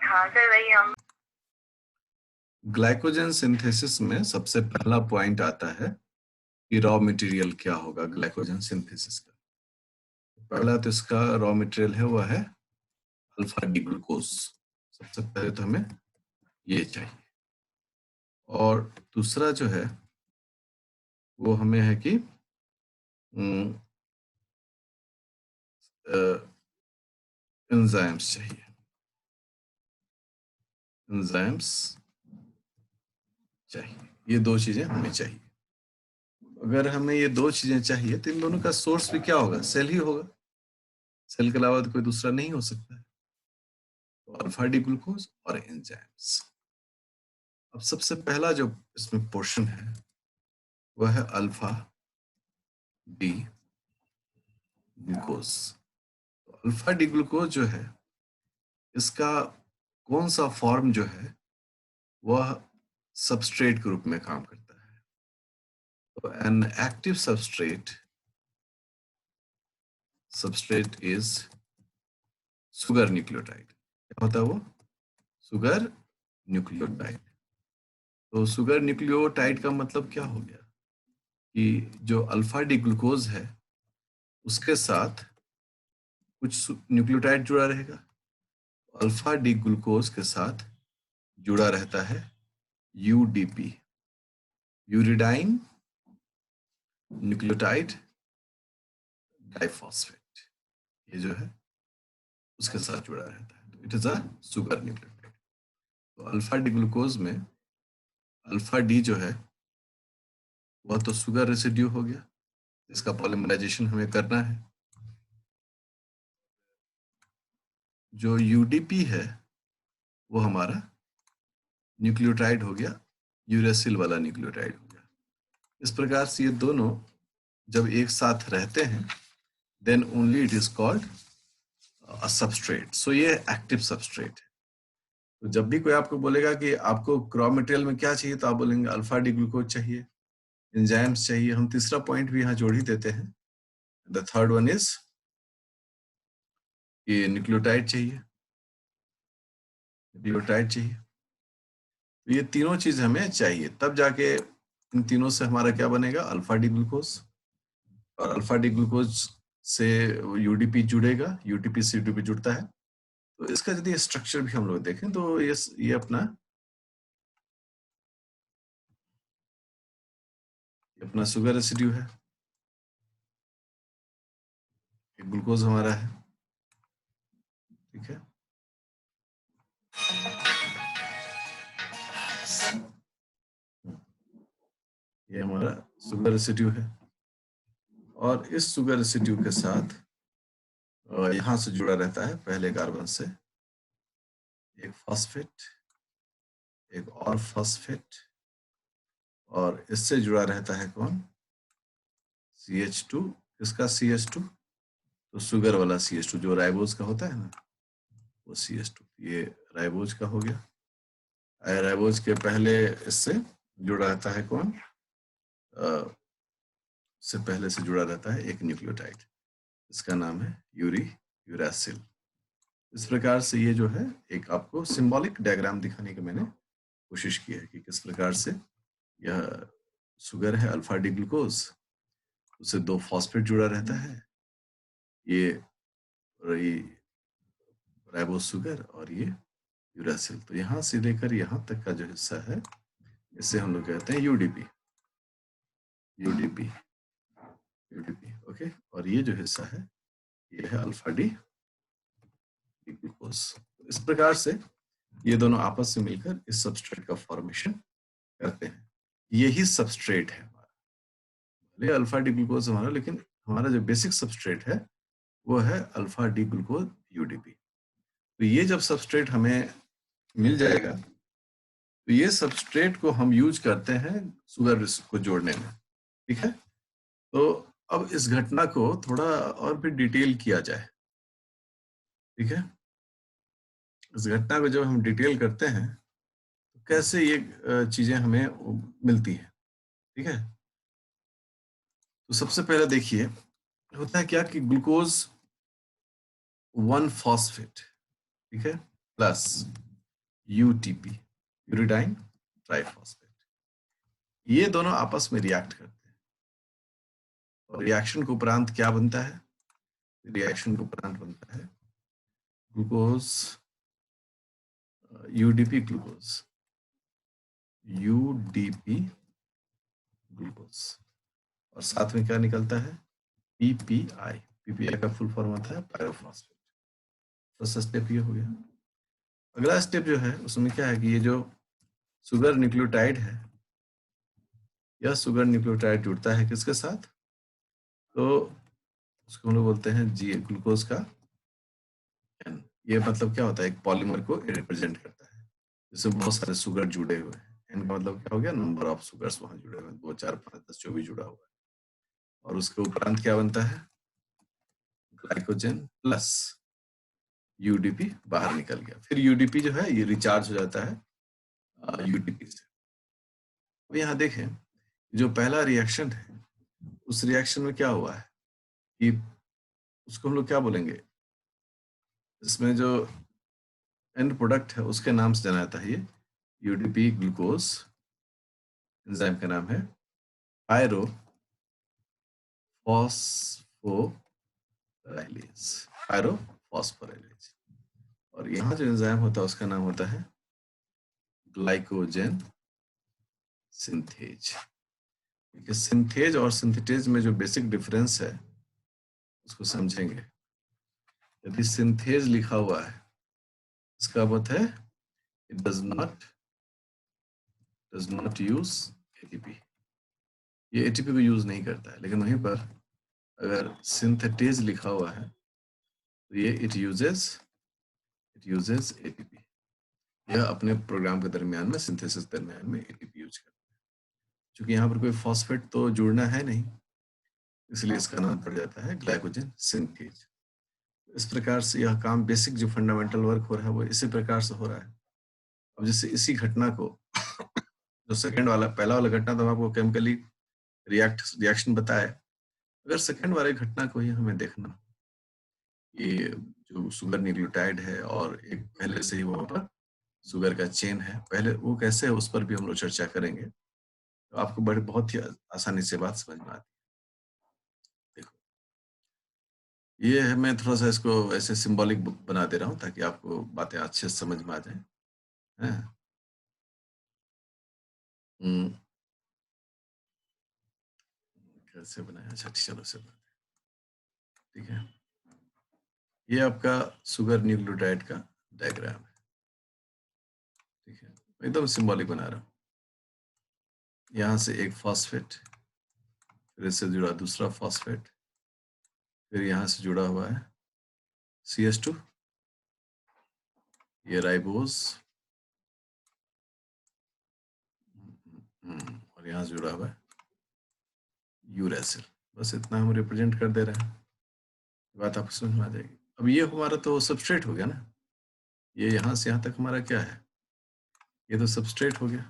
हाँ सर वही हम ग्लाइकोजन सिंथेसिस में सबसे पहला पॉइंट आता है कि रॉ मटेरियल क्या होगा ग्लाइकोजन सिंथेसिस का। पहला तो इसका रॉ मटेरियल है वो है अल्फा डी ग्लूकोज। सबसे पहले तो हमें ये चाहिए, और दूसरा जो है वो हमें है कि एंजाइम्स चाहिए। एंजाइम्स चाहिए, ये दो चीजें हमें चाहिए। अगर हमें ये दो चीजें चाहिए तो इन दोनों का सोर्स भी क्या होगा? सेल ही होगा। सेल के अलावा तो कोई दूसरा नहीं हो सकता है। तो अल्फा डी ग्लूकोज और एंजाइम्स। अब सबसे पहला जो इसमें पोर्शन है वह है अल्फा डी ग्लूकोज। तो अल्फा डी ग्लूकोज जो है इसका कौन सा फॉर्म जो है वह सबस्ट्रेट के रूप में काम करता है। तो an active substrate is sugar nucleotide. क्या होता है वो? Sugar nucleotide. तो सुगर न्यूक्लियोटाइड का मतलब क्या हो गया कि जो अल्फा डी ग्लूकोज है उसके साथ कुछ न्यूक्लियोटाइड जुड़ा रहेगा। अल्फा डी ग्लूकोज के साथ जुड़ा रहता है यूडीपी, यूरिडाइन न्यूक्लियोटाइड डाइफॉस्फेट। ये जो है उसके साथ जुड़ा रहता है, तो it is a sugar nucleotide. तो अल्फा डी ग्लूकोज में अल्फा डी जो है वह तो सुगर रेसिड्यू हो गया, इसका पॉलीमराइजेशन हमें करना है। जो यूडीपी है वो हमारा न्यूक्लियोटाइड हो गया, यूरेसिल वाला न्यूक्लियोटाइड हो गया। इस प्रकार से ये दोनों जब एक साथ रहते हैं then only it is called a substrate. So ये एक्टिव सबस्ट्रेट है। तो जब भी कोई आपको बोलेगा कि आपको रॉ मटेरियल में क्या चाहिए तो आप बोलेंगे अल्फा डी ग्लूकोज चाहिए, एंजाइम्स चाहिए। हम तीसरा पॉइंट भी यहाँ जोड़ ही देते हैं। द थर्ड वन इज ये न्यूक्लियोटाइड चाहिए, न्यूक्लियोटाइड चाहिए। तो ये तीनों चीज हमें चाहिए, तब जाके इन तीनों से हमारा क्या बनेगा? Alpha D glucose. और अल्फा डी ग्लूकोज से यूडीपी जुड़ेगा, यूटीपी से यूडीपी जुड़ता है। तो इसका यदि स्ट्रक्चर भी हम लोग देखें तो ये अपना शुगर रेसिड्यू है, ग्लूकोज हमारा है, ठीक है। ये हमारा शुगर रेसिड्यू है, और इस शुगर रेसिड्यू के साथ यहाँ से जुड़ा रहता है पहले कार्बन से एक फॉस्फेट, एक और फॉस्फेट, और इससे जुड़ा रहता है कौन? CH2। किसका CH2? तो शुगर वाला CH2 जो राइबोज का होता है ना, वो CH2। ये राइबोज का हो गया। राइबोज के पहले इससे जुड़ा रहता है कौन? से पहले से जुड़ा रहता है एक न्यूक्लियोटाइड, इसका नाम है यूरासिल। इस प्रकार से ये जो है एक आपको सिंबॉलिक डायग्राम दिखाने की मैंने कोशिश की है कि किस प्रकार से यह शुगर है अल्फा डी ग्लूकोज, उससे दो फॉस्फेट जुड़ा रहता है, ये राइबोज शुगर और ये यूरासिल। तो यहाँ से लेकर यहाँ तक का जो हिस्सा है इसे हम लोग कहते हैं यूडीपी, यूडीपी, यूडीपी। ओके, और ये जो हिस्सा है ये है अल्फा डी ग्लूकोज। इस प्रकार से ये दोनों आपस से मिलकर इस सबस्ट्रेट का फॉर्मेशन करते हैं। यही सबस्ट्रेट है हमारा, अल्फा डी ग्लूकोज हमारा, लेकिन हमारा जो बेसिक सबस्ट्रेट है वो है अल्फा डी ग्लूकोज यूडीपी। तो ये जब सबस्ट्रेट हमें मिल जाएगा तो ये सबस्ट्रेट को हम यूज करते हैं शुगर को जोड़ने में, ठीक है। तो अब इस घटना को थोड़ा और भी डिटेल किया जाए, ठीक है। इस घटना को जब हम डिटेल करते हैं तो कैसे ये चीजें हमें मिलती हैं, ठीक है। तो सबसे पहले देखिए होता है क्या कि ग्लूकोज 1 फॉस्फेट, ठीक है, प्लस यूटीपी, यूरिडाइन ट्राइफॉस्फेट। ये दोनों आपस में रिएक्ट करते हैं और रिएक्शन के उपरांत क्या बनता है? रिएक्शन के उपरांत बनता है glucose, UDP glucose, UDP glucose, और साथ में क्या निकलता है? पीपीआई। पीपीआई का फुल फॉर्म होता है पायरोफॉस्फेट। फर्स्ट स्टेप ये हो गया। अगला स्टेप जो है उसमें क्या है कि ये जो सुगर न्यूक्लियोटाइड है, यह सुगर न्यूक्लियोटाइड जुड़ता है किसके साथ? तो उसको हम लोग बोलते हैं जी, ग्लूकोज का एन। ये मतलब क्या होता है? एक पॉलीमर को रिप्रेजेंट करता है जिसमें बहुत सारे सुगर जुड़े हुए हैं। एन का मतलब क्या हो गया? नंबर ऑफ सुगर्स वहां जुड़े हुए हैं, 2 4 5 10 जो भी जुड़ा हुआ है। और उसके उपरांत क्या बनता है? ग्लाइकोजन प्लस यूडीपी बाहर निकल गया। फिर यूडीपी जो है ये रिचार्ज हो जाता है यूडीपी से। अब यहाँ देखें, जो पहला रिएक्शन है उस रिएक्शन में क्या हुआ है कि उसको हम लोग क्या बोलेंगे? इसमें जो एंड प्रोडक्ट है उसके नाम से जाना जाता है ये यूडीपी ग्लूकोज। एंजाइम का नाम है पायरो फॉस्फोराइलेज, पायरो फॉस्फोराइलेज। और यहाँ जो एंजाइम होता है उसका नाम होता है ग्लाइकोजन सिंथेज। सिंथेज और सिंथेटेज में जो बेसिक डिफरेंस है उसको समझेंगे। यदि सिंथेज लिखा हुआ है इसका मतलब है it does not use ATP. ये एटीपी को यूज नहीं करता है। लेकिन वहीं पर अगर सिंथेटेज लिखा हुआ है तो ये इट यूजेस एटीपी। यह अपने प्रोग्राम के दरमियान में, सिंथेसिस दरमियान में एटीपी यूज करता है। क्योंकि यहाँ पर कोई फॉस्फेट तो जुड़ना है नहीं, इसलिए इसका नाम पड़ जाता है ग्लाइकोजन सिंथेज। इस प्रकार से यह काम, बेसिक जो फंडामेंटल वर्क हो रहा है वो इसी प्रकार से हो रहा है। अब जैसे इसी घटना को जो सेकंड वाला, पहला वाला घटना तो हम आपको केमिकली रिएक्शन बताए। अगर सेकंड वाले घटना को ही हमें देखना, ये जो सुगर न्यूक्लियोटाइड है और एक पहले से ही वहां पर शुगर का चेन है, पहले वो कैसे है उस पर भी हम लोग चर्चा करेंगे। तो आपको बड़े बहुत ही आसानी से बात समझ में आती है। देखो, ये है, मैं थोड़ा सा इसको ऐसे सिंबॉलिक बना दे रहा हूँ ताकि आपको बातें अच्छे से समझ में आ जाए। हैं? हम्म, कैसे बनाया? अच्छा चलो से बनाते हैं। ठीक है, ये आपका शुगर न्यूक्लियोटाइड का डायग्राम है। ठीक है, एकदम सिंबॉलिक बना रहा हूँ। यहाँ से एक फॉस्फेट, फिर इससे जुड़ा दूसरा फॉस्फेट, फिर यहाँ से जुड़ा हुआ है CH2, ये राइबोज, और यहाँ से जुड़ा हुआ है यूरेसिल। बस इतना हम रिप्रेजेंट कर दे रहे हैं, बात आपको समझ में आ जाएगी। अब ये हमारा तो सबस्ट्रेट हो गया ना, ये यहाँ से यहाँ तक हमारा क्या है? ये तो सबस्ट्रेट हो गया।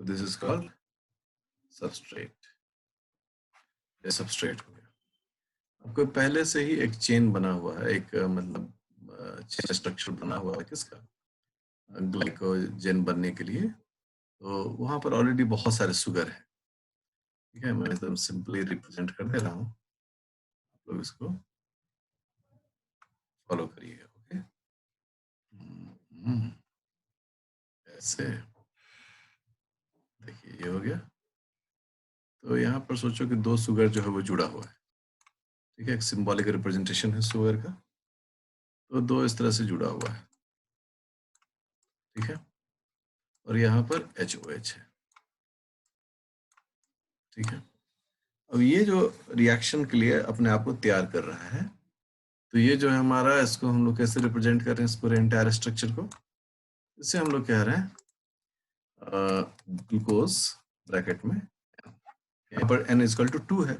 तो दिस इज कॉल्ड सबस्ट्रेट। ये सबस्ट्रेट हो गया। आपको पहले से ही एक चेन बना हुआ है, एक मतलब चेन स्ट्रक्चर बना हुआ है किसका? ग्लाइकोजन बनने के लिए। तो वहां पर ऑलरेडी बहुत सारे शुगर है। ठीक है, मैं एकदम सिंपली रिप्रेजेंट कर दे रहा हूँ, आप लोग इसको फॉलो करिएगा। ओके, ऐसे देखिए ये हो गया। तो यहाँ पर सोचो कि 2 शुगर जो है वो जुड़ा हुआ है। ठीक है, एक सिंबॉलिक रिप्रेजेंटेशन है शुगर का। तो 2 इस तरह से जुड़ा हुआ है। ठीक है, और यहाँ पर HOH है। ठीक है, अब ये जो रिएक्शन के लिए अपने आप को तैयार कर रहा है, तो ये जो है हमारा, इसको हम लोग कैसे रिप्रेजेंट कर रहे हैं इस पूरे एंटायर स्ट्रक्चर को? इससे हम लोग कह रहे हैं ग्लूकोज ब्रैकेट में, यहाँ पर n=2 है।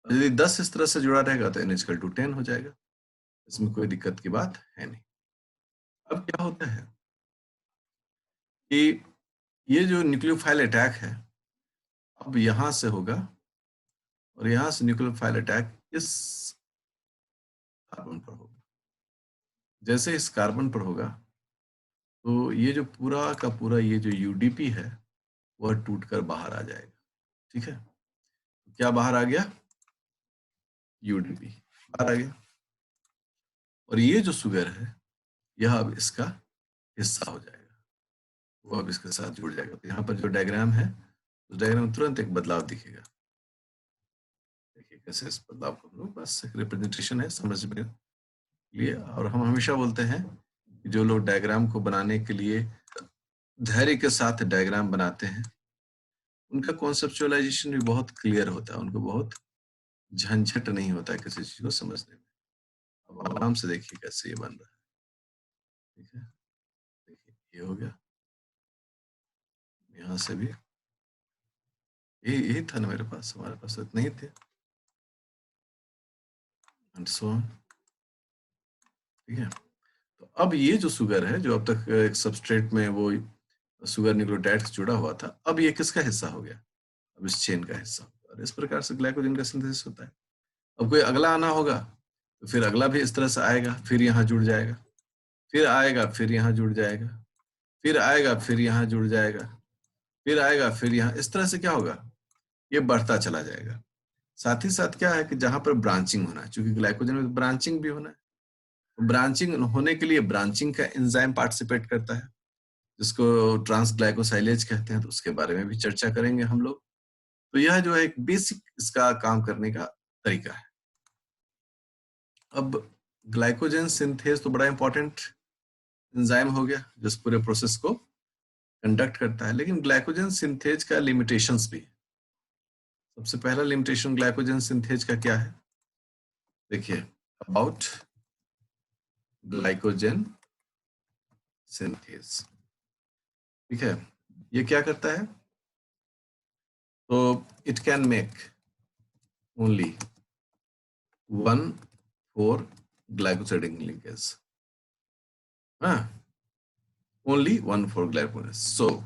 यदि 10 इस तरह से जुड़ा रहेगा तो n=10 हो जाएगा। इसमें कोई दिक्कत की बात है नहीं। अब क्या होता है कि ये जो न्यूक्लियोफाइल अटैक है अब यहाँ से होगा, और यहाँ से न्यूक्लियोफाइल अटैक इस कार्बन पर होगा। जैसे इस कार्बन पर होगा तो ये जो पूरा का पूरा ये जो यूडीपी है वह टूटकर बाहर आ जाएगा। ठीक है, क्या बाहर आ गया? यूडीपी बाहर आ गया, और ये जो शुगर है यह अब इसका हिस्सा हो जाएगा, वो अब इसके साथ जुड़ जाएगा। तो यहाँ पर जो डायग्राम है उस डायग्राम में तुरंत एक बदलाव दिखेगा। देखिए कैसे इस बदलाव को हम लोग, बस एक रिप्रेजेंटेशन है समझने के लिए। और हम हमेशा बोलते हैं कि जो लोग डायग्राम को बनाने के लिए धैर्य के साथ डायग्राम बनाते हैं उनका कॉन्सेप्चुअलाइजेशन भी बहुत क्लियर होता है, उनको बहुत झंझट नहीं होता है किसी चीज को समझने में। अब आराम से देखिए कैसे ये बन रहा है। ठीक है, देखिए ये हो गया, यहाँ से भी यही था ना मेरे पास, हमारे पास तो इतने ही थे, एंड सो ऑन। ठीक है, तो अब ये जो शुगर है जो अब तक एक सबस्ट्रेट में वो शुगर न्यूक्लियोटाइड से जुड़ा हुआ था, अब ये किसका हिस्सा हो गया? अब इस चेन का हिस्सा होगा, और इस प्रकार से ग्लाइकोजन का सिंथेसिस होता है। अब कोई अगला आना होगा तो फिर अगला भी इस तरह से आएगा, फिर यहाँ जुड़ जाएगा, फिर आएगा, फिर यहाँ जुड़ जाएगा, फिर आएगा, फिर यहाँ जुड़ जाएगा, फिर आएगा, फिर यहाँ, इस तरह से क्या होगा? ये बढ़ता चला जाएगा। साथ ही साथ क्या है कि जहां पर ब्रांचिंग होना है, चूंकि ग्लाइकोजन में ब्रांचिंग भी होना है, तो ब्रांचिंग होने के लिए ब्रांचिंग का एंजाइम पार्टिसिपेट करता है जिसको ट्रांसग्लाइकोसाइलेज कहते हैं, तो उसके बारे में भी चर्चा करेंगे हम लोग। तो यह जो है एक बेसिक इसका काम करने का तरीका है। अब ग्लाइकोजन सिंथेज तो बड़ा इंपॉर्टेंट एंजाइम हो गया जो इस पूरे प्रोसेस को कंडक्ट करता है, लेकिन ग्लाइकोजन सिंथेज का लिमिटेशंस भी है। सबसे पहला लिमिटेशन ग्लाइकोजन सिंथेज का क्या है? देखिए, अबाउट ग्लाइकोजन सिंथेज, ठीक है, ये क्या करता है? तो it can make only 1,4 glycosidic linkage, only 1,4 glycosidic.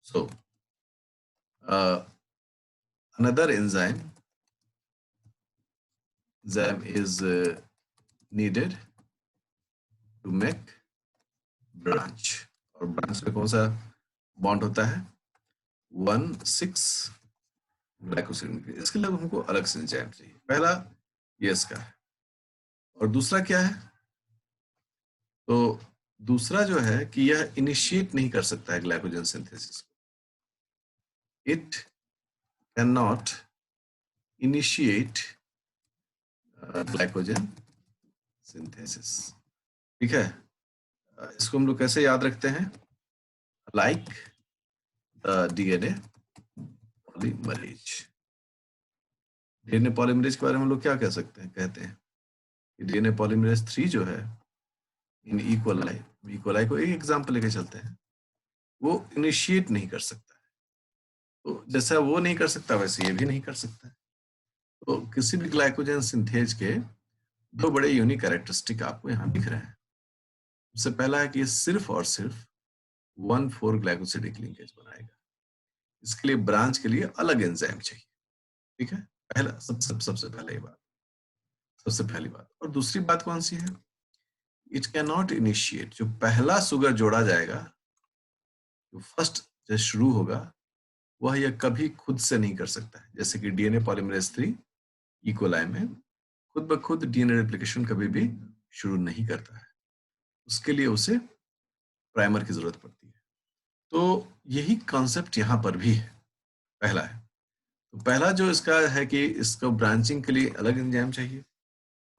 So another enzyme is needed to make branch, और ब्रांच में कौन सा बॉन्ड होता है? 1,6 ग्लाइकोसिडिक। इसके लिए हमको अलग से एंजाइम चाहिए। पहला ये इसका है, और दूसरा क्या है? तो दूसरा जो है कि यह इनिशिएट नहीं कर सकता है ग्लाइकोजन सिंथेसिस को। It can not initiate glycogen synthesis. ठीक है, इसको हम लोग कैसे याद रखते हैं? Like the DNA polymerase. DNA polymerase के बारे में हम लोग क्या कह सकते हैं? कहते हैं कि डीएनए पॉलीमरेज 3 जो है इन इकोलाई को एक एग्जांपल लेके चलते हैं, वो इनिशिएट नहीं कर सकता है। तो जैसा वो नहीं कर सकता वैसे ये भी नहीं कर सकता है। तो किसी भी ग्लाइकोजन सिंथेज के दो बड़े यूनिक कैरेक्टरिस्टिक आपको यहाँ दिख रहे हैं। सबसे पहला है कि ये सिर्फ और सिर्फ 1,4 ग्लाइकोसिडिक लिंकेज बनाएगा। इसके लिए ब्रांच के लिए अलग एंजाइम चाहिए। ठीक है, पहला सबसे पहले ये बात, सबसे पहली बात। और दूसरी बात कौन सी है? इट कैन नॉट इनिशिएट, जो पहला शुगर जोड़ा जाएगा, जो फर्स्ट जो शुरू होगा, वह यह कभी खुद से नहीं कर सकता है। जैसे कि डीएनए पॉलीमरेज 3 इकोलाई में खुद ब खुद डीएनए रेप्लिकेशन कभी भी शुरू नहीं करता है, उसके लिए उसे प्राइमर की जरूरत पड़ती है। तो यही कॉन्सेप्ट यहाँ पर भी है, पहला है। तो पहला जो इसका है कि इसको ब्रांचिंग के लिए अलग एंजाइम चाहिए।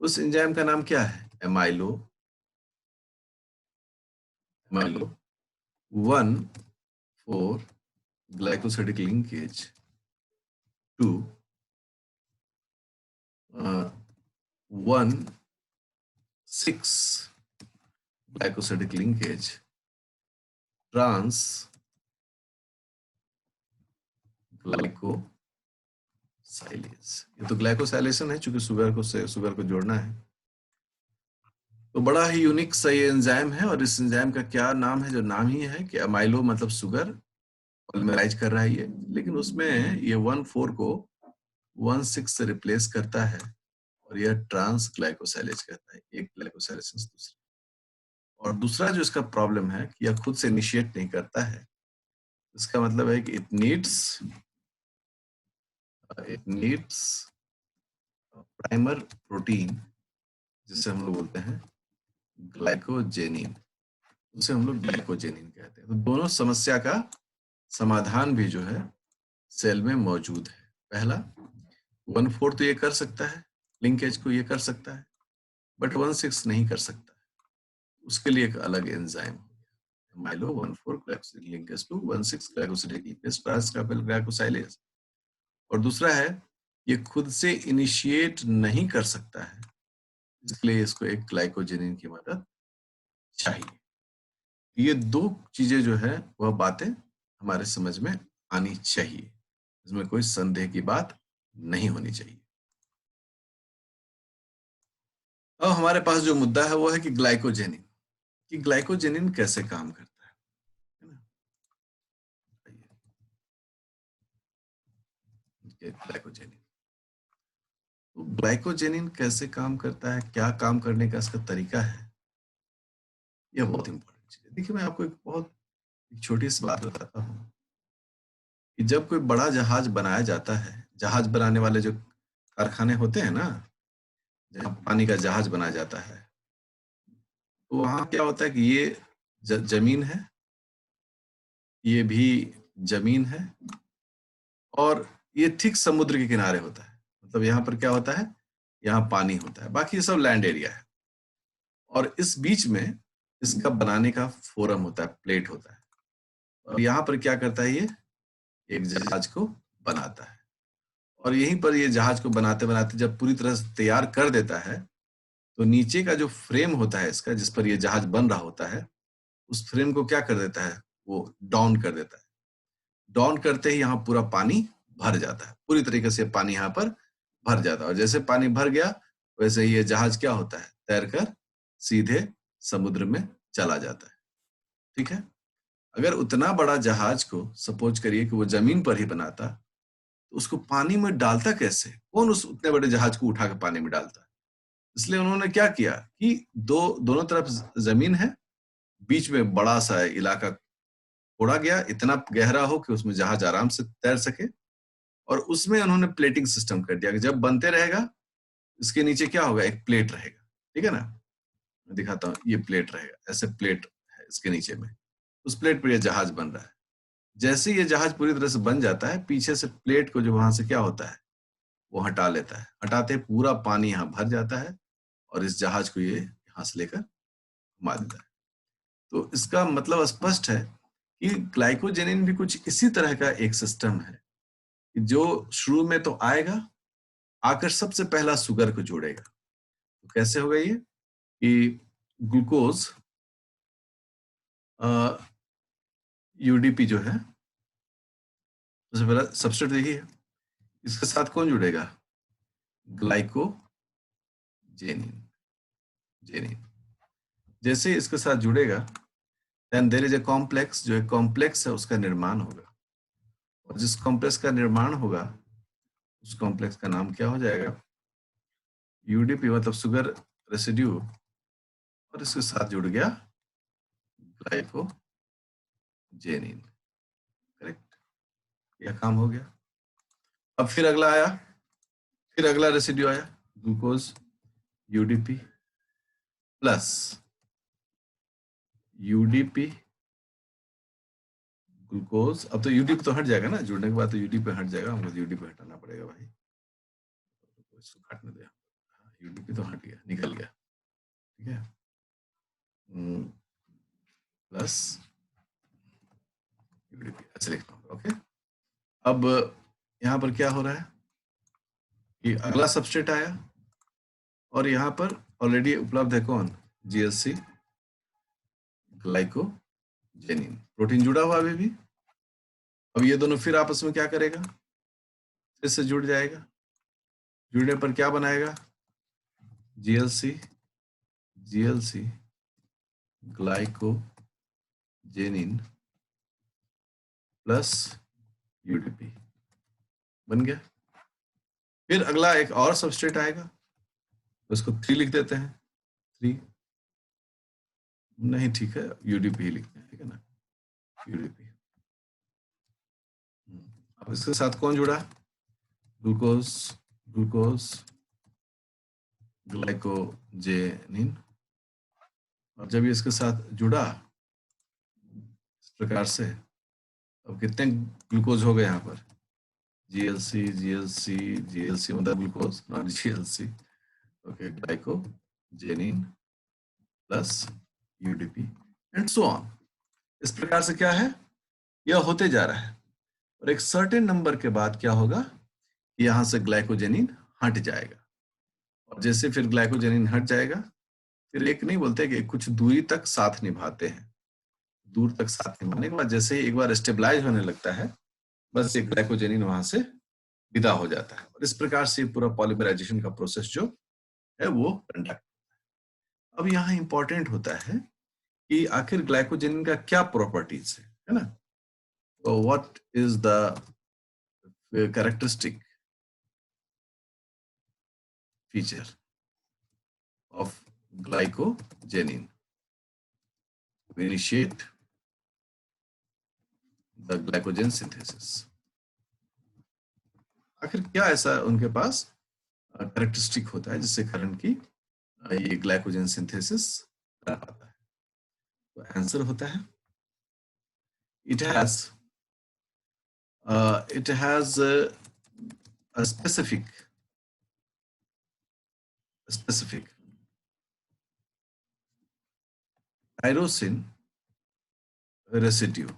उस एंजाइम का नाम क्या है? Amylo 1,4 glycosidic linkage to 1,6 glycosidic linkage trans glycosylase. ये तो ग्लाइकोसाइलेशन है, चूंकि शुगर को जोड़ना है। तो बड़ा ही यूनिक सा ये एंजाइम है, और इस एंजाइम का क्या नाम है? जो नाम ही है कि अमाइलो मतलब शुगर पॉलीमराइज कर रहा है ये, लेकिन उसमें ये 1,4 को 1,6 से रिप्लेस करता है, और यह ट्रांस ग्लाइकोसाइलेज कहता है, एक ग्लाइकोसाइलेशन दूसरे। और दूसरा जो इसका प्रॉब्लम है कि यह खुद से इनिशिएट नहीं करता है। इसका मतलब है कि इट नीड्स प्राइमर प्रोटीन, जिसे हम लोग बोलते हैं ग्लाइकोजेनिन, उसे हम लोग ग्लाइकोजेनिन कहते हैं। तो दोनों समस्या का समाधान भी जो है सेल में मौजूद है। पहला 1/4 तो ये कर सकता है, लिंकेज को ये कर सकता है, बट 1/6 नहीं कर सकता। उसके लिए एक अलग enzyme amylo 1/4 glycosidic linkage to 1/6 glycosidic linkage ट्रांसकार्बल ग्लाइकोसाइलेज। और दूसरा है ये खुद से इनिशिएट नहीं कर सकता है, इसलिए इसको एक ग्लाइकोजेनिन की मदद चाहिए। ये दो चीजें जो है वह बातें हमारे समझ में आनी चाहिए, इसमें कोई संदेह की बात नहीं होनी चाहिए। अब हमारे पास जो मुद्दा है वो है कि ग्लाइकोजेनिन, कैसे काम करता है ना? ग्लाइकोजेनिन, तो ग्लाइकोजेनिन कैसे काम करता है, क्या काम करने का इसका तरीका है, यह बहुत इंपॉर्टेंट चीज है। देखिए, मैं आपको एक छोटी सी बात बताता हूँ कि जब कोई बड़ा जहाज बनाया जाता है, जहाज बनाने वाले जो कारखाने होते हैं ना, जहाँ पानी का जहाज बनाया जाता है, तो वहां क्या होता है कि ये जमीन है, ये भी जमीन है, और ये ठीक समुद्र के किनारे होता है। मतलब यहाँ पर क्या होता है, यहाँ पानी होता है, बाकी ये सब लैंड एरिया है। और इस बीच में इसका बनाने का फोरम होता है, प्लेट होता है। और यहाँ पर क्या करता है, ये एक जहाज को बनाता है। और यहीं पर ये जहाज को बनाते बनाते जब पूरी तरह से तैयार कर देता है, तो नीचे का जो फ्रेम होता है इसका, जिस पर ये जहाज बन रहा होता है, उस फ्रेम को क्या कर देता है, वो डाउन कर देता है। डाउन करते ही यहाँ पूरा पानी भर जाता है, पूरी तरीके से पानी यहाँ पर भर जाता है। और जैसे पानी भर गया, वैसे ही ये जहाज क्या होता है, तैरकर सीधे समुद्र में चला जाता है। ठीक है। अगर उतना बड़ा जहाज को सपोज करिए कि वो जमीन पर ही बनाता, तो उसको पानी में डालता कैसे, कौन उस उतने बड़े जहाज को उठा के पानी में डालता। इसलिए उन्होंने क्या किया कि दोनों तरफ जमीन है, बीच में बड़ा सा इलाका खोड़ा गया, इतना गहरा हो कि उसमें जहाज आराम से तैर सके। और उसमें उन्होंने प्लेटिंग सिस्टम कर दिया कि जब बनते रहेगा, इसके नीचे क्या होगा, एक प्लेट रहेगा। ठीक है ना, मैं दिखाता हूँ, ये प्लेट रहेगा, ऐसे प्लेट है इसके नीचे में, उस प्लेट पर यह जहाज बन रहा है। जैसे ये जहाज पूरी तरह से बन जाता है, पीछे से प्लेट को जो वहां से क्या होता है, वो हटा लेता है। हटाते पूरा पानी यहाँ भर जाता है, और इस जहाज को ये यहाँ से लेकर घुमा देता है। तो इसका मतलब स्पष्ट है कि ग्लाइकोजेनिन भी कुछ इसी तरह का एक सिस्टम है, जो शुरू में तो आएगा, आकर सबसे पहला शुगर को जोड़ेगा। तो कैसे होगा ये कि ग्लूकोज यूडीपी जो है, सबसे पहला सबस्ट्रेट देखिए, इसके साथ कौन जुड़ेगा, ग्लाइकोजेनिन। जैसे इसके साथ जुड़ेगा, then there is a complex, जो एक कॉम्प्लेक्स है उसका निर्माण होगा। और जिस कॉम्प्लेक्स का निर्माण होगा, उस कॉम्प्लेक्स का नाम क्या हो जाएगा, यूडीपी, मतलब शुगर रेसिड्यू। और इसके साथ जुड़ गया ग्लाइकोजेनिन। करेक्ट, यह काम हो गया। अब फिर अगला आया, फिर अगला रेसिड्यू आया, glucose UDP plus UDP glucose. अब तो यूडीपी तो हट जाएगा ना, जुड़ने के बाद तो यूडीपी हट जाएगा, हमको यूडीपी हटाना पड़ेगा भाई, इसको हटने दे। यूडीपी तो हट गया, निकल गया। ठीक है, प्लस यूडीपी, ऐसे लिखता हूँ। ओके, अब यहाँ पर क्या हो रहा है कि अगला सबस्ट्रेट आया, और यहाँ पर ऑलरेडी उपलब्ध है कौन, जीएससी ग्लाइकोजेनिन, प्रोटीन जुड़ा हुआ अभी भी। अब ये दोनों फिर आपस में क्या करेगा, फिर से जुड़ जाएगा। जुड़ने पर क्या बनाएगा, जीएलसी ग्लाइकोजेनिन प्लस यूडीपी बन गया। फिर अगला एक और सबस्ट्रेट आएगा, उसको 3 लिख देते हैं, 3 नहीं, ठीक है, यूडीपी ही लिखते हैं, ठीक है ना, यूडीपी। अब इसके साथ कौन जुड़ा? Glucose, glucose glycogenin. और जब ये इसके साथ जुड़ा इस प्रकार से, अब कितने ग्लूकोज हो गए यहाँ पर? जीएलसी, जीएलसी, जीएलसी मतलब glucose, not GLC. Okay, glycogenin plus UDP and so on. इस प्रकार से क्या है, यह होते जा रहा है। और एक सर्टेन नंबर के बाद क्या होगा, यहां से ग्लाइकोजेनिन हट जाएगा। और जैसे फिर ग्लाइकोजेनिन हट जाएगा, फिर एक नहीं बोलते कि कुछ दूरी तक साथ निभाते हैं। दूर तक साथ निभाने के बाद जैसे ही एक बार स्टेबलाइज होने लगता है, बस एक ग्लाइकोजेनिन वहां से विदा हो जाता है। और इस प्रकार से पूरा पॉलीमराइजेशन का प्रोसेस जो है वो कंडक्ट। अब यहाँ इंपॉर्टेंट होता है कि आखिर ग्लाइकोजेनिन का क्या प्रॉपर्टीज है ना? तो what is the characteristic feature of glycogenin to initiate the glycogen synthesis? आखिर क्या ऐसा उनके पास कैरेक्टरिस्टिक होता है जिससे कारण की ये ग्लाइकोजन सिंथेसिस कर पाता है? तो आंसर होता है it has a specific tyrosine residue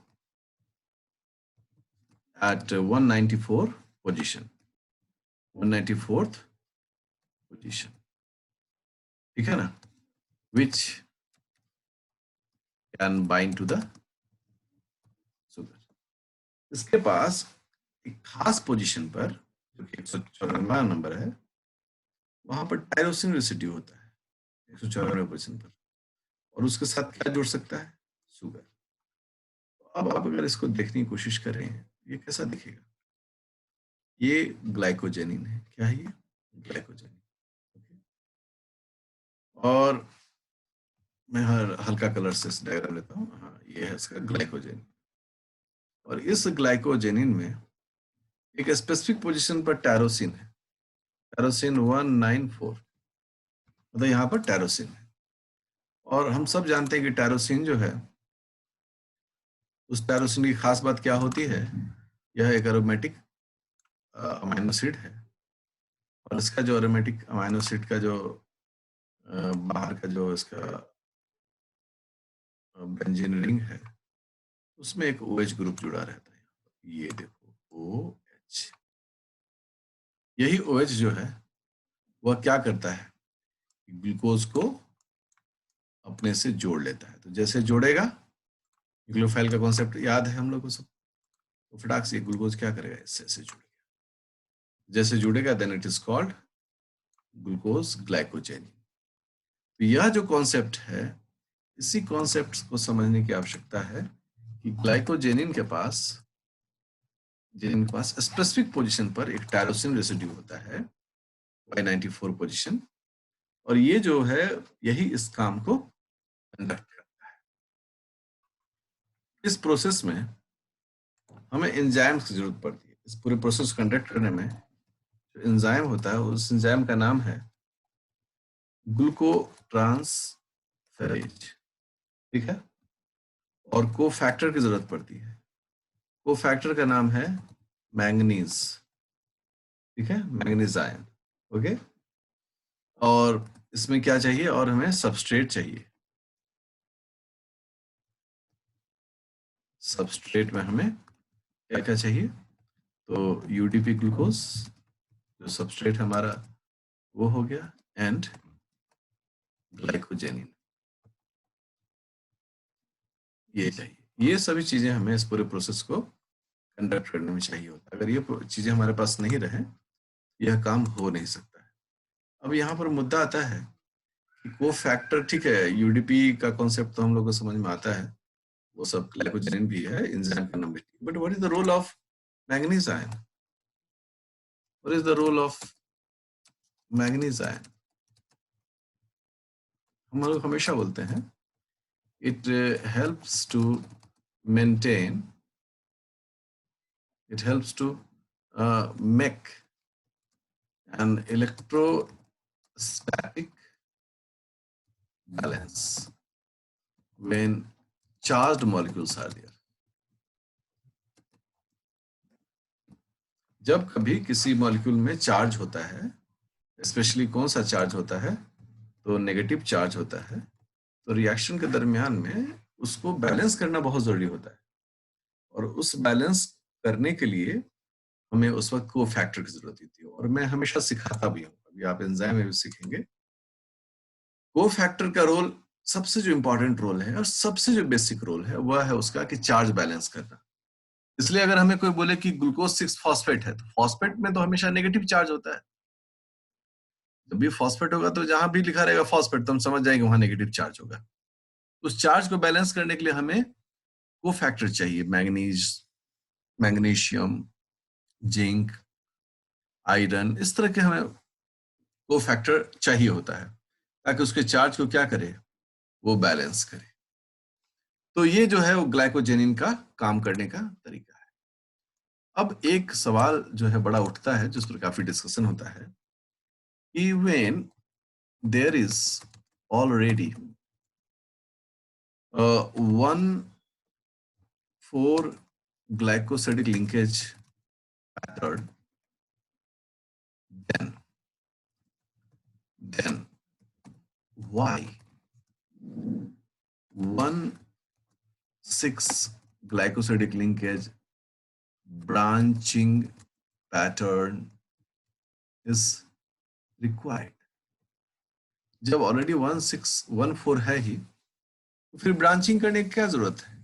at 194 position, 194th position, ठीक है ना, which can bind to the sugar. इसके पास एक खास पोजीशन पर, जो कि 194 नंबर है, वहां पर टायरोसिन रेसिड्यू होता है 194 पोजीशन पर। और उसके साथ क्या जुड़ सकता है? शुगर। अब आप अगर इसको देखने की कोशिश करें, ये कैसा दिखेगा? ये ग्लाइकोजेनिन है। क्या है ये? ग्लाइकोजेनिन। और मैं हल्का कलर से इस डायग्राम लेता हूँ। हाँ, ये है इसका ग्लाइकोजेनिन। और इस ग्लाइकोजेनिन में एक स्पेसिफिक पोजीशन पर टायरोसिन है, टायरोसिन 194, मतलब यहाँ पर टायरोसिन है। और हम सब जानते हैं कि टायरोसिन जो है, उस टायरोसिन की खास बात क्या होती है? यह एक एरोमेटिक अमाइनो एसिड है। और इसका जो एरोमेटिक अमाइनो एसिड का जो बाहर का जो इसका बेंजीन रिंग है, उसमें एक OH ग्रुप जुड़ा रहता है। ये देखो OH। यही OH जो है वह क्या करता है? ग्लूकोज को अपने से जोड़ लेता है। तो जैसे जोड़ेगा, न्यूक्लियोफाइल का कॉन्सेप्ट याद है हम लोग को सब, तो फटाक से ग्लूकोज क्या करेगा? इससे ऐसे जुड़ेगा। जैसे जुड़ेगा then it is called glucose glycogenin. तो यह जो कॉन्सेप्ट है, इसी कॉन्सेप्ट को समझने की आवश्यकता है कि ग्लाइकोजेनिन के पास स्पेसिफिक पोजीशन पर एक टायरोसिन रेसिड्यू होता है, Y94 पोजीशन। और ये जो है, यही इस काम को कंडक्ट करता है। इस प्रोसेस में हमें एंजाइम्स की जरूरत पड़ती है। इस पूरे प्रोसेस को कंडक्ट करने में जो एंजाइम होता है, उस एंजाइम का नाम है ग्लूकोट्रांसफेरेज, ठीक है। और को फैक्टर की जरूरत पड़ती है। को फैक्टर का नाम है मैंगनीज, ठीक है, मैंगनीज आयन। ओके। और इसमें क्या चाहिए? और हमें सबस्ट्रेट चाहिए। सबस्ट्रेट में हमें क्या क्या चाहिए? तो यूडीपी ग्लूकोज जो सबस्ट्रेट हमारा वो हो गया, एंड ग्लाइकोजेनिन, ये चाहिए। ये सभी चीजें हमें इस पूरे प्रोसेस को कंडक्ट करने में चाहिए होता है। अगर ये चीजें हमारे पास नहीं रहे, यह काम हो नहीं सकता है। अब यहाँ पर मुद्दा आता है कि को फैक्टर, ठीक है, यूडीपी का कॉन्सेप्ट तो हम लोग को समझ में आता है, वो सब ग्लाइकोजेनिन भी है, एंजाइम का नाम भी, but what is the role of manganese ion? What is the role of manganese ion? हम लोग हमेशा बोलते हैं it helps to maintain, it helps to make an electrostatic balance when charged molecules are there. जब कभी किसी molecule में charge होता है, स्पेशली कौन सा चार्ज होता है, तो नेगेटिव चार्ज होता है, तो रिएक्शन के दरमियान में उसको बैलेंस करना बहुत जरूरी होता है, और उस बैलेंस करने के लिए हमें उस वक्त को फैक्टर की जरूरत होती है, और मैं हमेशा सिखाता भी हूँ, अभी आप एंजाइम में भी सीखेंगे। को फैक्टर का रोल, सबसे जो इंपॉर्टेंट रोल है और सबसे जो बेसिक रोल है वह है उसका कि चार्ज बैलेंस करना। इसलिए अगर हमें कोई बोले कि ग्लूकोज 6 फॉस्फेट है, तो फॉस्फेट में तो हमेशा नेगेटिव चार्ज होता है। जब भी फॉस्फेट होगा तो जहां भी लिखा रहेगा फॉस्फेट तो हम समझ जाएंगे वहां नेगेटिव चार्ज होगा। उस चार्ज को बैलेंस करने के लिए हमें को फैक्टर चाहिए, मैंगनीज, मैग्नीशियम, जिंक, आयरन, इस तरह के हमें को फैक्टर चाहिए होता है ताकि उसके चार्ज को क्या करे, वो बैलेंस करे। तो ये जो है वो ग्लाइकोजेनिन का काम करने का तरीका है। अब एक सवाल जो है बड़ा उठता है, जिस पर काफी डिस्कशन होता है, कि when there is already 1,4 glycosidic linkage pattern, then why 1,6 glycosidic linkage branching pattern is required? जब ऑलरेडी 1,6,1,4 है ही, तो फिर ब्रांचिंग करने की क्या जरूरत है,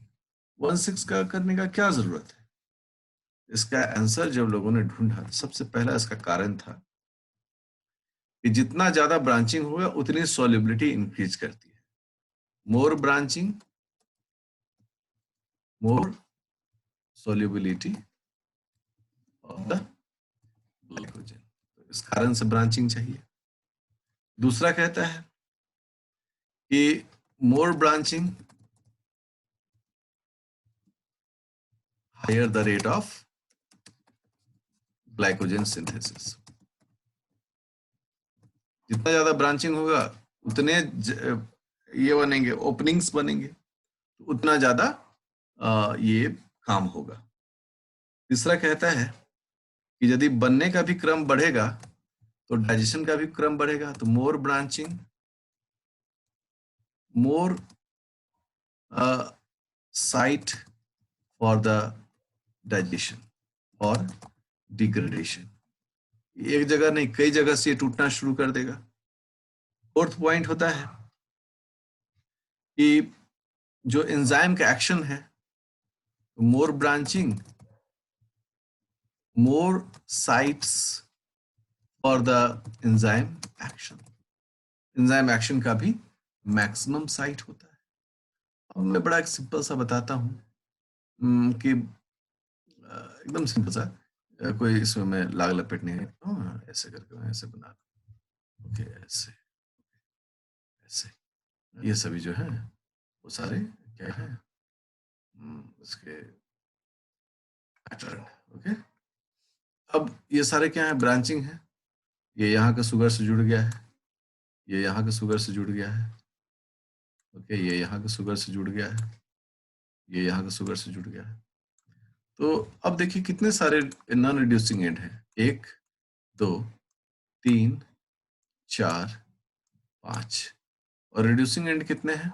1,6 का करने का क्या जरूरत है? इसका आंसर जब लोगों ने ढूंढा, सबसे पहला इसका कारण था कि जितना ज्यादा ब्रांचिंग होगा उतनी सॉल्युबिलिटी इंक्रीज करती है। More branching, more solubility of the glycogen, तो इस कारण से ब्रांचिंग चाहिए। दूसरा कहता है कि more branching, higher the rate of glycogen synthesis. जितना ज्यादा ब्रांचिंग होगा उतने ये बनेंगे, ओपनिंग्स बनेंगे, तो उतना ज्यादा ये काम होगा। तीसरा कहता है कि यदि बनने का भी क्रम बढ़ेगा तो डाइजेशन का भी क्रम बढ़ेगा, तो more branching, more site for the digestion और डिग्रेडेशन। एक जगह नहीं, कई जगह से ये टूटना शुरू कर देगा। फोर्थ पॉइंट होता है कि जो एंजाइम का एक्शन है, more branching, more sites for the enzyme action. Enzyme action का भी मैक्सिमम साइट होता है। अब मैं बड़ा एक सिंपल सा बताता हूं कि एकदम सिंपल सा, कोई इसमें मैं लाग लपेट नहीं है, ऐसे करके ऐसे बना, ओके, ऐसे ऐसे, ये सभी जो है वो सारे क्या है, इसके पैटर्न। ओके, अब ये सारे क्या है, ब्रांचिंग है। ये यहाँ का शुगर से जुड़ गया है, ये यहाँ के शुगर से जुड़ गया है, ओके, ये यहाँ के शुगर से जुड़ गया है, ये यहाँ के शुगर से जुड़ गया है। तो अब देखिए कितने सारे नॉन रिड्यूसिंग एंड हैं, 1, 2, 3, 4, 5, और रिड्यूसिंग एंड कितने हैं?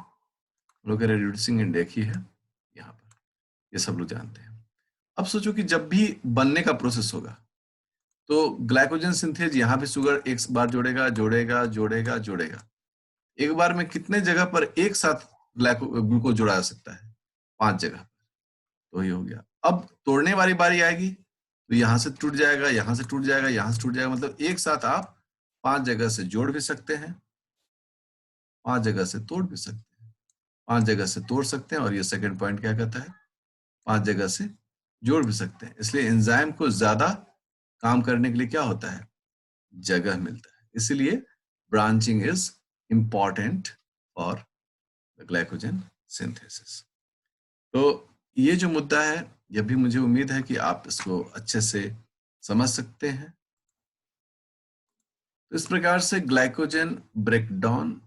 लोग कह रहे रिड्यूसिंग एंड एक ही है यहाँ पर, ये सब लोग जानते हैं। अब सोचो कि जब भी बनने का प्रोसेस होगा तो ग्लाइकोजन सिंथेज यहाँ पे शुगर एक बार जोड़ेगा जोड़ेगा जोड़ेगा जोड़ेगा, एक बार में कितने जगह पर एक साथ ग्लूकोज जोड़ा जा सकता है? 5 जगह पर। तो ये हो गया। अब तोड़ने वाली बारी आएगी तो यहाँ से टूट जाएगा, यहाँ से टूट जाएगा, यहाँ से टूट जाएगा, मतलब एक साथ आप 5 जगह से जोड़ भी सकते हैं, 5 जगह से तोड़ भी सकते हैं, 5 जगह से तोड़ सकते हैं, और ये सेकंड पॉइंट क्या कहता है, 5 जगह से जोड़ भी सकते हैं। इसलिए एंजाइम को ज्यादा काम करने के लिए क्या होता है, जगह मिलता है। इसलिए branching is important for the glycogen synthesis. तो ये जो मुद्दा है, यह भी मुझे उम्मीद है कि आप इसको अच्छे से समझ सकते हैं। तो इस प्रकार से ग्लाइकोजन ब्रेकडाउन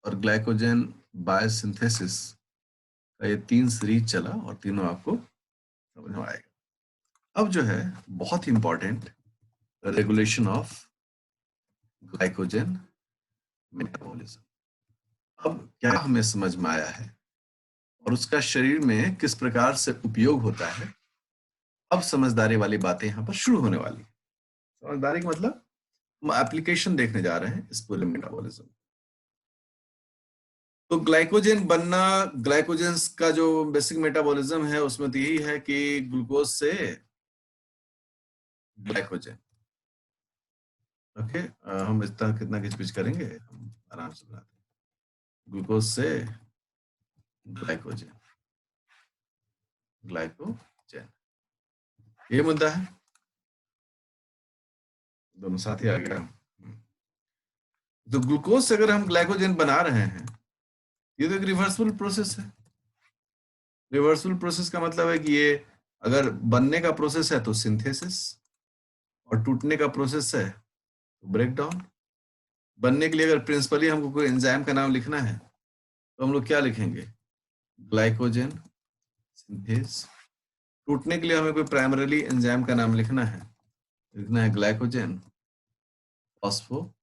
और ग्लाइकोजन बायोसिंथेसिस का ये 3 सीरीज चला और तीनों आपको समझ में आएगा। अब जो है बहुत important, regulation of glycogen metabolism. अब क्या हमें समझ में आया है और उसका शरीर में किस प्रकार से उपयोग होता है, अब समझदारी वाली बातें यहाँ पर शुरू होने वाली। समझदारी का मतलब हम एप्लीकेशन देखने जा रहे हैं इस पूरे मेटाबॉलिज्म। तो ग्लाइकोजन बनना, ग्लाइकोजन का जो बेसिक मेटाबॉलिज्म है उसमें तो यही है कि ग्लूकोज से ग्लाइकोजन। ओके, हम इतना कितना किचपिच करेंगे, हम आराम से बनाते हैं। ग्लूकोज से ग्लाइकोजन, ग्लाइकोजन, ये मुद्दा है। दोनों साथ ही आ गया। तो ग्लूकोज से अगर हम ग्लाइकोजन बना रहे हैं, ये तो एक रिवर्सिबल प्रोसेस है। रिवर्सिबल प्रोसेस का मतलब है कि ये अगर बनने का प्रोसेस है तो सिंथेसिस, और टूटने का प्रोसेस है तो ब्रेक डाउन। बनने के लिए अगर प्रिंसिपली हमको कोई एंजाइम का नाम लिखना है तो हम लोग क्या लिखेंगे, ग्लाइकोजन सिंथेस। टूटने के लिए हमें कोई प्राइमरीली एंजाइम का नाम लिखना है ग्लाइकोजन फॉस्फोराइलेज।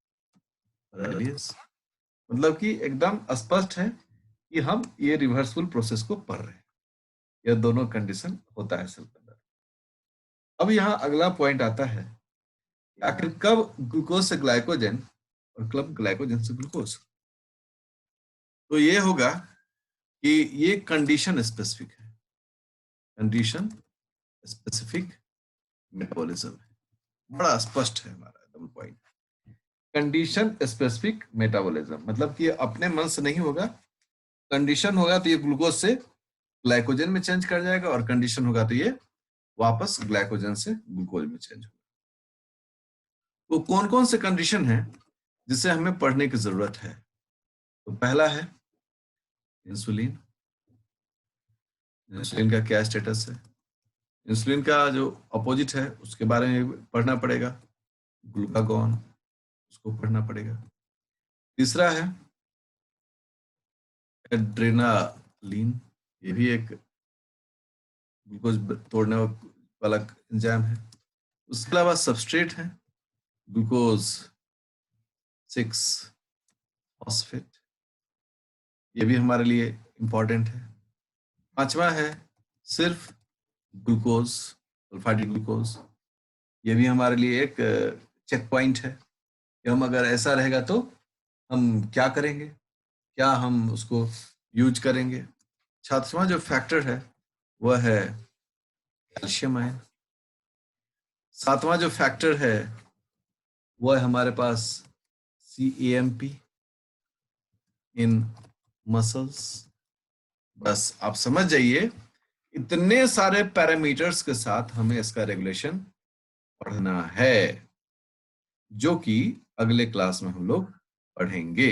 मतलब कि एकदम स्पष्ट है कि हम ये रिवर्सिबल प्रोसेस को पढ़ रहे हैं। यह दोनों कंडीशन होता है सेल के अंदर। अब यहाँ अगला पॉइंट आता है, आखिर कब ग्लूकोज से ग्लाइकोजन और कब ग्लाइकोजन से ग्लूकोज। तो ये होगा कि ये कंडीशन स्पेसिफिक है, कंडीशन स्पेसिफिक मेटाबॉलिज्म है। बड़ा स्पष्ट है हमारा एकदम पॉइंट। कंडीशन स्पेसिफिक मेटाबॉलिज्म मतलब कि अपने मन से नहीं होगा, कंडीशन होगा तो ये ग्लूकोज से ग्लाइकोजन में चेंज कर जाएगा, और कंडीशन होगा तो ये वापस ग्लाइकोजन से ग्लूकोज में चेंज होगा। तो कौन कौन से कंडीशन है जिसे हमें पढ़ने की जरूरत है। तो पहला है इंसुलिन। इंसुलिन का क्या स्टेटस है, इंसुलिन का जो अपोजिट है उसके बारे में पढ़ना पड़ेगा, ग्लूकागॉन, उसको पढ़ना पड़ेगा। तीसरा है एड्रेनालिन, ये भी एक ग्लूकोज तोड़ने वाला एंजाइम है। उसके अलावा सबस्ट्रेट है ग्लूकोज 6 फॉस्फेट, ये भी हमारे लिए इंपॉर्टेंट है। पांचवा है सिर्फ ग्लूकोज, अल्फा-डी ग्लूकोज, ये भी हमारे लिए एक चेक पॉइंट है कि हम अगर ऐसा रहेगा तो हम क्या करेंगे, क्या हम उसको यूज करेंगे। छठवां जो फैक्टर है वह है कैल्शियम आयन। सातवां जो फैक्टर है वह है हमारे पास CAMP इन मसल्स। बस आप समझ जाइए, इतने सारे पैरामीटर्स के साथ हमें इसका रेगुलेशन पढ़ना है, जो कि अगले क्लास में हम लोग पढ़ेंगे।